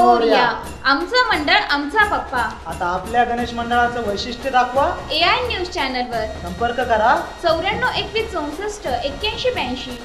मोरया. आमचं मंडळ आमचा पप्पा. आता आपल्या गणेश मंडळाचं वैशिष्ट्य दाखवा. AI न्यूज चॅनलवर संपर्क करा 94 21 64 81 82.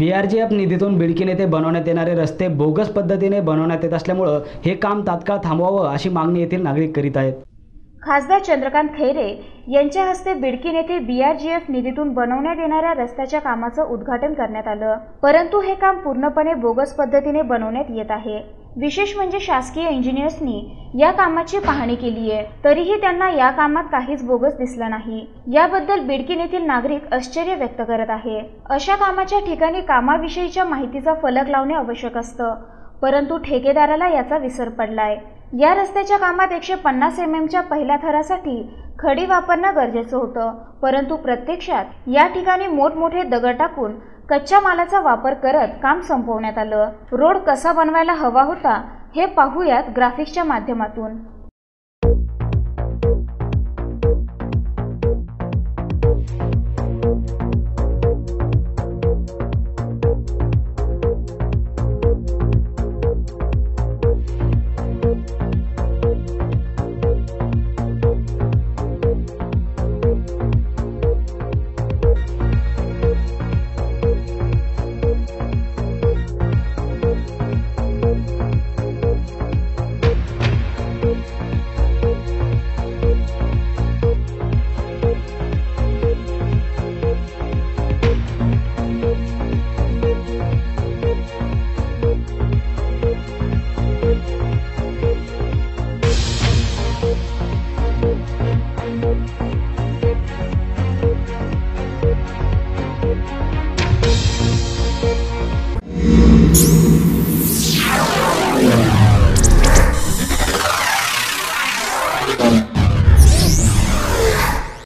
BRGF निधीतून बिडकीन येथे बनवण्यात येणारे रस्ते बोगस पद्धतीने बनवण्यात येत असल्यामुळे हे काम तात्काळ थांबवावं अशी मागणी येथील नागरिक करीत आहेत. खासदार चंद्रकांत खैरे यांच्या हस्ते बिडकीन येथे BRGF निधीतून बनवण्यात येणाऱ्या रस्त्याच्या कामाचं उद्घाटन करण्यात आलं. परंतु हे काम पूर्णपणे बोगस पद्धतीने बनवण्यात येत आहे. विशेष म्हणजे शासकीय इंजिनियर्सनी या कामाची पाहणी केली आहे, तरीही त्यांना या कामात काहीच बोगस दिसलं नाही. याबद्दल बिडकीन येथील नागरिक आश्चर्य व्यक्त करत आहे. अशा कामाच्या ठिकाणी कामाविषयीच्या माहितीचा फलक लावणे आवश्यक असतं, परंतु ठेकेदाराला याचा विसर पडलाय. या रस्त्याच्या कामात 150 mm पहिल्या थरासाठी खडी वापरणं गरजेचं होतं, परंतु प्रत्यक्षात या ठिकाणी मोठमोठे दगड टाकून कच्च्या मालाचा वापर करत काम संपवण्यात आलं. रोड कसा बनवायला हवा होता हे पाहूयात ग्राफिक्सच्या माध्यमातून.